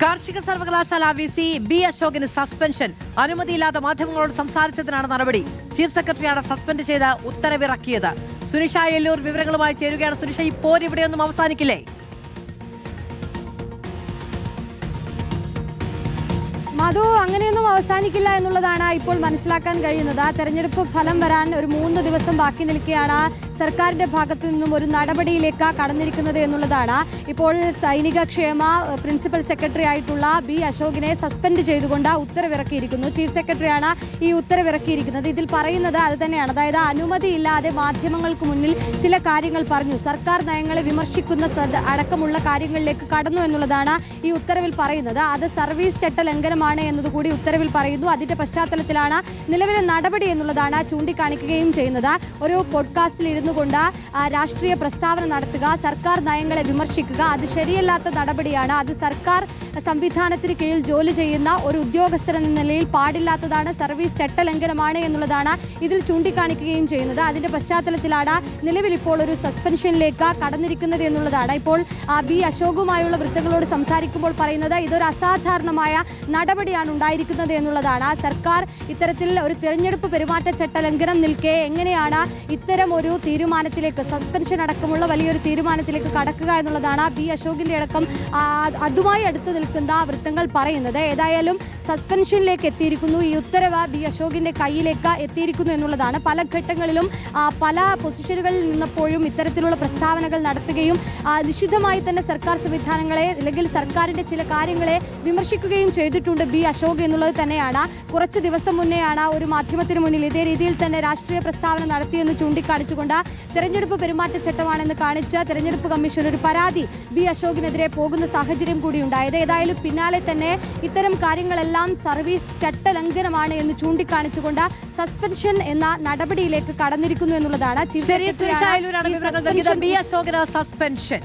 കാർഷിക സർവകലാശാല VC B അശോകിന് സസ്പെൻഷൻ. അനുമതിയില്ലാതെ മാധ്യമങ്ങളോട് സംസാരിച്ചതിനാണ് നടപടി. ചീഫ് സെക്രട്ടറിയാണ് സസ്പെൻഡ് ചെയ്ത് ഉത്തരവിറക്കിയത്. സുനിഷ എല്ലൂർ വിവരങ്ങളുമായി ചേരുകയാണ്. സുനിഷ, ഈ പോരിവിടെയൊന്നും അവസാനിക്കില്ലേ? മധു, അങ്ങനെയൊന്നും അവസാനിക്കില്ല എന്നുള്ളതാണ് ഇപ്പോൾ മനസ്സിലാക്കാൻ കഴിയുന്നത്. തെരഞ്ഞെടുപ്പ് ഫലം വരാൻ ഒരു 3 ദിവസം ബാക്കി നിൽക്കുകയാണ്. സർക്കാരിന്റെ ഭാഗത്തു നിന്നും ഒരു നടപടിയിലേക്ക് കടന്നിരിക്കുന്നത് എന്നുള്ളതാണ്. ഇപ്പോൾ സൈനിക ക്ഷേമ പ്രിൻസിപ്പൽ സെക്രട്ടറി ആയിട്ടുള്ള ബി അശോകിനെ സസ്പെൻഡ് ചെയ്തുകൊണ്ട് ഉത്തരവിറക്കിയിരിക്കുന്നു. ചീഫ് സെക്രട്ടറിയാണ് ഈ ഉത്തരവിറക്കിയിരിക്കുന്നത്. ഇതിൽ പറയുന്നത് അത് തന്നെയാണ്. അതായത് അനുമതിയില്ലാതെ മാധ്യമങ്ങൾക്ക് മുന്നിൽ ചില കാര്യങ്ങൾ പറഞ്ഞു, സർക്കാർ നയങ്ങളെ വിമർശിക്കുന്ന അടക്കമുള്ള കാര്യങ്ങളിലേക്ക് കടന്നു എന്നുള്ളതാണ് ഈ ഉത്തരവിൽ പറയുന്നത്. അത് സർവീസ് ചട്ട ലംഘനമാണ് എന്നതുകൂടി ഉത്തരവിൽ പറയുന്നു. അതിന്റെ പശ്ചാത്തലത്തിലാണ് നിലവിലെ നടപടി എന്നുള്ളതാണ് ചൂണ്ടിക്കാണിക്കുകയും ചെയ്യുന്നത്. ഒരു പോഡ്കാസ്റ്റിൽ കൊണ്ട് രാഷ്ട്രീയ പ്രസ്താവന നടത്തുക, സർക്കാർ നയങ്ങളെ വിമർശിക്കുക, അത് ശരിയല്ലാത്ത നടപടിയാണ്. അത് സർക്കാർ സംവിധാനത്തിന് കീഴിൽ ജോലി ചെയ്യുന്ന ഒരു ഉദ്യോഗസ്ഥൻ എന്ന നിലയിൽ പാടില്ലാത്തതാണ്, സർവീസ് ചട്ടലംഘനമാണ് എന്നുള്ളതാണ് ഇതിൽ ചൂണ്ടിക്കാണിക്കുകയും ചെയ്യുന്നത്. അതിന്റെ പശ്ചാത്തലത്തിലാണ് നിലവിൽ ഇപ്പോൾ ഒരു സസ്പെൻഷനിലേക്ക് കടന്നിരിക്കുന്നത് എന്നുള്ളതാണ്. ഇപ്പോൾ ബി അശോകുമായുള്ള വൃത്തങ്ങളോട് സംസാരിക്കുമ്പോൾ പറയുന്നത് ഇതൊരു അസാധാരണമായ നടപടിയാണ് ഉണ്ടായിരിക്കുന്നത് എന്നുള്ളതാണ്. സർക്കാർ ഇത്തരത്തിൽ ഒരു തെരഞ്ഞെടുപ്പ് പെരുമാറ്റച്ചട്ട ലംഘനം നിൽക്കെ എങ്ങനെയാണ് ഇത്തരം ഒരു തീരുമാനത്തിലേക്ക്, സസ്പെൻഷൻ അടക്കമുള്ള വലിയൊരു തീരുമാനത്തിലേക്ക് കടക്കുക എന്നുള്ളതാണ് ബി അശോകിന്റെ അടക്കം അതുമായി അടുത്തു നിൽക്കുന്ന വൃത്തങ്ങൾ പറയുന്നത്. ഏതായാലും സസ്പെൻഷനിലേക്ക് എത്തിയിരിക്കുന്നു. ഈ ഉത്തരവ് ബി അശോകിന്റെ കയ്യിലേക്ക് എത്തിയിരിക്കുന്നു എന്നുള്ളതാണ്. പല ഘട്ടങ്ങളിലും പല പൊസിഷനുകളിൽ നിന്നപ്പോഴും ഇത്തരത്തിലുള്ള പ്രസ്താവനകൾ നടത്തുകയും നിശിതമായി തന്നെ സർക്കാർ സംവിധാനങ്ങളെ അല്ലെങ്കിൽ സർക്കാരിന്റെ ചില കാര്യങ്ങളെ വിമർശിക്കുകയും ചെയ്തിട്ടുണ്ട് ബി അശോക് എന്നുള്ളത് തന്നെയാണ്. കുറച്ച് ദിവസം മുന്നെയാണ് ഒരു മാധ്യമത്തിന് മുന്നിൽ ഇതേ രീതിയിൽ തന്നെ രാഷ്ട്രീയ പ്രസ്താവന നടത്തിയെന്ന് ചൂണ്ടിക്കാണിച്ചുകൊണ്ട് തെരഞ്ഞെടുപ്പ് പെരുമാറ്റച്ചട്ടമാണെന്ന് കാണിച്ച് തെരഞ്ഞെടുപ്പ് കമ്മീഷൻ ഒരു പരാതി ബി അശോകിനെതിരെ പോകുന്ന സാഹചര്യം കൂടി ഉണ്ടായത്. ഏതായാലും പിന്നാലെ തന്നെ ഇത്തരം കാര്യങ്ങളെല്ലാം സർവീസ് ചട്ടലംഘനമാണ് എന്ന് ചൂണ്ടിക്കാണിച്ചുകൊണ്ട് സസ്പെൻഷൻ എന്ന നടപടിയിലേക്ക് കടന്നിരിക്കുന്നു എന്നുള്ളതാണ്. ബി അശോകിന് സസ്പെൻഷൻ.